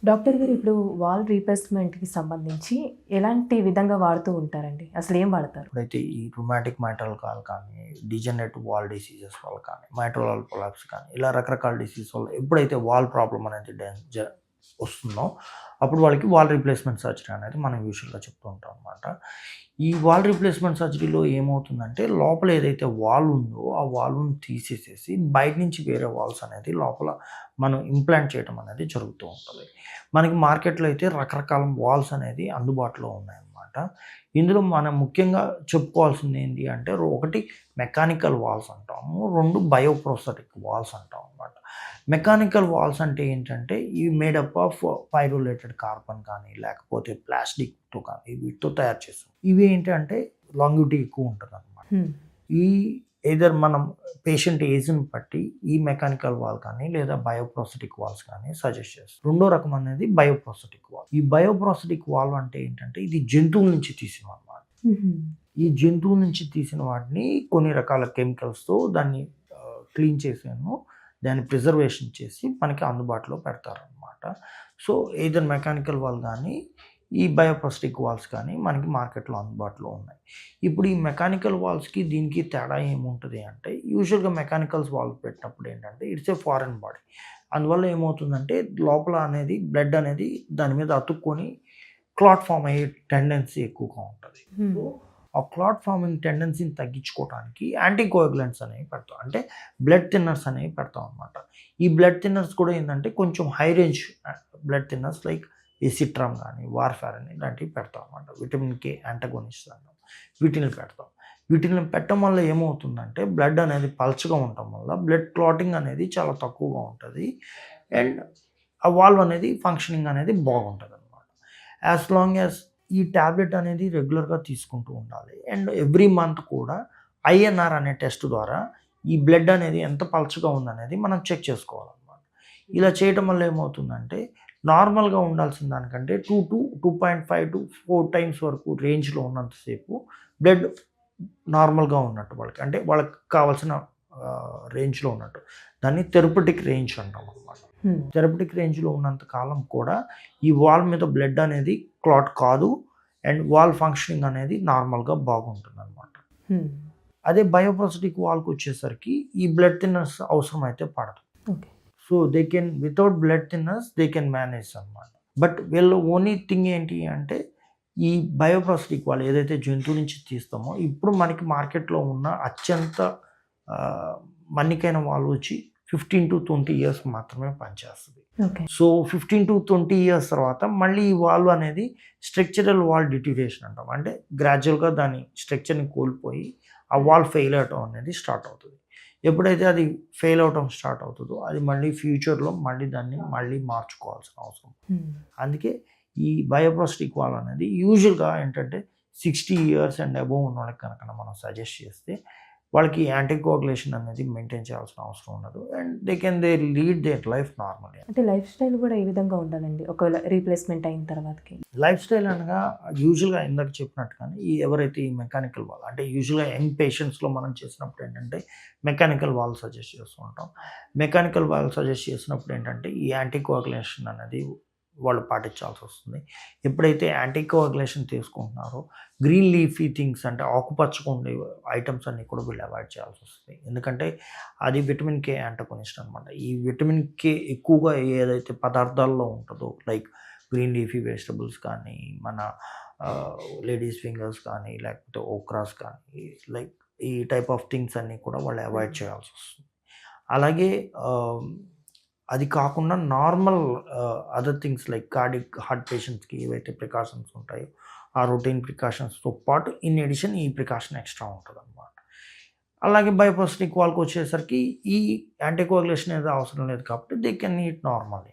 Doctor గారు ఇప్పుడు wall రీప్లేస్‌మెంట్‌కి సంబంధించి ఎలాంటి విధంగా వాడుతూ ఉంటారండి? అసలు ఏం వాడతారు? ఇప్పుడైతే ఈ రుమాటిక్ మైట్రల్ కాల్ కానీ, డిజనరేటివ్ వాల్ డిసీజెస్ వల్ల కానీ, మైట్రల్ కొలాప్స్ కానీ, ఇలా రకరకాల డిసీజ్ వల్ల ఎప్పుడైతే వాల్ ప్రాబ్లమ్ అనేది వస్తుందో, అప్పుడు వాళ్ళకి వాల్ రీప్లేస్మెంట్ సర్జరీ అనేది మనం యూజువల్‌గా చెప్తూ ఉంటాం అనమాట. ఈ వాల్ రీప్లేస్మెంట్ సర్జరీలో ఏమవుతుందంటే, లోపల ఏదైతే వాల్ ఉందో, ఆ వాల్‌ని తీసేసేసి బయట నుంచి వేరే వాల్స్ అనేది లోపల మనం ఇంప్లాంట్ చేయడం అనేది జరుగుతూ ఉంటది. మనకి మార్కెట్‌లో అయితే రకరకాల వాల్స్ అనేది అందుబాటులో ఉన్నాయన్నమాట. ఇందులో మనం ముఖ్యంగా చెప్పుకోవాల్సింది ఏంటి అంటే, ఒకటి మెకానికల్ వాల్స్ అంటాము. 2 బయోప్రోస్థెటిక్ వాల్స్ అంటాం అనమాట. మెకానికల్ వాల్స్ అంటే ఏంటంటే, ఇవి మేడప్ ఆఫ్ పైరోలేటెడ్ కార్బన్ కానీ, లేకపోతే ప్లాస్టిక్‌తో కానీ వీటితో తయారు చేస్తాం. ఇవి ఏంటంటే లాంగివిటీ ఎక్కువ ఉంటదనమాట. హ్మ్. ఈ ఎయిదర్ మనం పేషెంట్ ఏజ్‌ని బట్టి ఈ మెకానికల్ వాల్ కానీ, లేదా బయోప్రోస్థెటిక్ వాల్స్ కానీ సజెస్ట్ చేస్తాం. రెండో రకం అనేది బయోప్రోస్థెటిక్ వాల్. ఈ బయోప్రోస్థెటిక్ వాల్వ్ అంటే ఏంటంటే, ఇది జంతువుల నుంచి తీసినవన్నమాట. హుహు. ఈ జంతువుల నుంచి తీసిన వాటిని కొన్ని రకాల కెమికల్స్‌తో దాన్ని క్లీన్ చేసాను. దాన్ని ప్రిజర్వేషన్ చేసి మనకి అందుబాటులో పెడతారనమాట. సో, ఎయిదర్ మెకానికల్ వాల్ గానీ, ఈ బయోప్రోస్థెటిక్ వాల్స్ కానీ మనకి మార్కెట్‌లో అందుబాటులో ఉన్నాయి. ఇప్పుడు ఈ మెకానికల్ వాల్స్‌కి దీనికి తేడా ఏముంటది అంటే, యూజువల్‌గా మెకానికల్స్ వాల్ పెట్టినప్పుడు ఏంటంటే, ఇట్స్ ఏ ఫారెన్ బాడీ. అందువల్ల ఏమవుతుందంటే, లోపల అనేది బ్లడ్ అనేది దాని మీద అతుక్కొని క్లాట్ ఫార్మ్ అయ్యే టెండెన్సీ ఎక్కువగా ఉంటది. హ్మ్. సో, ఆ క్లాట్ ఫార్మింగ్ టెండెన్సీని తగ్గించుకోవడానికి యాంటీకోయాగులెంట్స్ అనేవి పెడతాం. అంటే బ్లడ్ థిన్నర్స్ అనేవి పెడతాం అనమాట. ఈ బ్లడ్ థిన్నర్స్ కూడా ఏందంటే కొంచెం high range blood thinners like acitrom గానీ, వార్ఫారిన్ ఇలాంటివి పెడతాం అనమాట. విటమిన్ కే యాంటాగోనిస్ట్ అంటాం. వీటిని పెడతాం. వీటిని పెట్టడం వల్ల ఏమవుతుందంటే బ్లడ్ అనేది పల్చగా ఉండటం వల్ల బ్లడ్ క్లాటింగ్ అనేది చాలా తక్కువగా ఉంటది. అండ్ ఆ వాల్వ్ అనేది ఫంక్షనింగ్ అనేది బాగుంటదనమాట. యాస్ లాంగ్ యాస్ ఈ టాబ్లెట్ అనేది రెగ్యులర్‌గా తీసుకుంటూ ఉండాలి. అండ్ ఎవ్రీ మంత్ కూడా ఐఎన్ఆర్ అనే టెస్ట్ ద్వారా ఈ బ్లడ్ అనేది ఎంత పల్చగా ఉందనేది మనం చెక్ చేసుకోవాలనమాట. ఇలా చేయటం వల్ల ఏమవుతుందంటే నార్మల్‌గా ఉండాల్సిన దానికంటే 2-2.5-4 టైమ్స్ వరకు రేంజ్‌లో ఉన్నంత సేపు బ్లడ్ నార్మల్‌గా ఉన్నట్టు వాళ్ళకి. అంటే వాళ్ళకి కావాల్సిన రేంజ్‌లో ఉన్నట్టు. దాన్ని థెరపటిక్ రేంజ్ అంటామనమాట. హ్మ్. థెరపటిక్ రేంజ్‌లో ఉన్నంత కాలం కూడా ఈ వాల్ మీద బ్లడ్ అనేది క్లాట్ కాదు. అండ్ వాల్ ఫంక్షనింగ్ అనేది నార్మల్‌గా బాగుంటుందనమాట. హ్మ్. అదే బయోప్రోస్థెటిక్ వాల్‌కొచ్చేసరికి ఈ బ్లడ్ థిన్నర్స్ అవసరమైతే పడదు. Okay. So, they can without blood thinners they can manage అనమాట. బట్ వీళ్ళ ఓన్లీ థింగ్ ఏంటి అంటే, ఈ బయోప్రోస్థెటిక్ వాల్ ఏదైతే జంతువు నుంచి తీస్తామో, ఇప్పుడు మనకి మార్కెట్‌లో ఉన్న అత్యంత ఆహ్, మన్నికైన వాల్ వచ్చి 15-20 ఇయర్స్ మాత్రమే పనిచేస్తది. ఓకే. సో, 15-20 ఇయర్స్ తర్వాత మళ్ళీ ఈ వాల్వ్ అనేది స్ట్రక్చరల్ వాల్ డిటిరేషన్ అంటాం. అంటే గ్రాడ్యుయల్‌గా దాని స్ట్రక్చర్‌ని కోల్పోయి ఆ వాల్ ఫెయిల్ అవ్వటం అనేది స్టార్ట్ అవుతది. ఎప్పుడైతే అది ఫెయిల్ అవ్వటం స్టార్ట్ అవుతదో, అది మళ్ళీ ఫ్యూచర్‌లో దాన్ని మార్చుకోవాల్సిన అవసరం. హ్మ్. అందుకే ఈ బయోప్రోస్థెటిక్ వాల్ అనేది యూజువల్‌గా ఏంటంటే 60 ఇయర్స్ అండ్ అబోవ్ ఉన్నోళ్ళకి గనక మనం సజెస్ట్ చేస్తే, వాళ్ళకి యాంటీకోయాగులేషన్ అనేది మెయింటైన్ చేయాల్సిన అవసరం ఉండదు. And they lead their life normally. అంటే లైఫ్ స్టైల్ గూడా ఏ విధంగా ఉండాలండి? ఒకవేళ రీప్లేస్‌మెంట్ అయిన తర్వాతకి? లైఫ్ స్టైల్ అనగా యూజువల్‌గా ఇందాక చెప్పినట్టుగానే ఎవరైతే ఈ మెకానికల్ వాల్ అంటే యూజువల్‌గా యంగ్ పేషెంట్స్‌లో మనం చేసినప్పుడు ఏంటంటే మెకానికల్ వాల్ సజెస్ట్ చేస్తూ ఉంటాం. మెకానికల్ వాల్ సజెస్ట్ చేసినప్పుడు ఏంటంటే ఈ యాంటీకోయాగులేషన్ అనేది వాళ్ళు పాటించాల్సొస్తుంది. ఎప్పుడైతే యాంటీకోయాగులేషన్ తీసుకుంటున్నారో గ్రీన్ లీఫీ థింగ్స్ అంటే ఆకుపచ్చగా ఉండే ఐటెమ్స్ అన్నీ కూడా వీళ్ళు అవాయిడ్ చేయాల్సొస్తుంది. ఎందుకంటే అది విటమిన్ కే యాంటాగోనిస్ట్ అనమాట. ఈ విటమిన్ కే ఎక్కువగా ఏదైతే పదార్థాల్లో ఉంటదో లైక్ గ్రీన్ లీఫీ వెజిటబుల్స్ కానీ, మన లేడీస్ ఫింగర్స్ కానీ, లేకపోతే ఓక్రాస్ కానీ, లైక్ ఈ టైప్ ఆఫ్ థింగ్స్ అన్నీ కూడా వాళ్ళు అవాయిడ్ చేయాల్సొస్తుంది. అలాగే అది కాకుండా normal other things like cardiac heart పేషెంట్స్‌కి ఏవైతే ప్రికాషన్స్ ఉంటాయో, ఆ రొటీన్ ప్రికాషన్స్‌తో పాటు ఇన్ అడిషన్ ఈ ప్రికాషన్ ఎక్స్‌ట్రా ఉంటదనమాట. అలాగే బయోప్రోస్థెటిక్ వాల్‌కొచ్చేసరికి ఈ యాంటీకోయాగులేషన్ అనేది అవసరం లేదు కాబట్టి దే కెన్ ఈట్ నార్మల్లీ.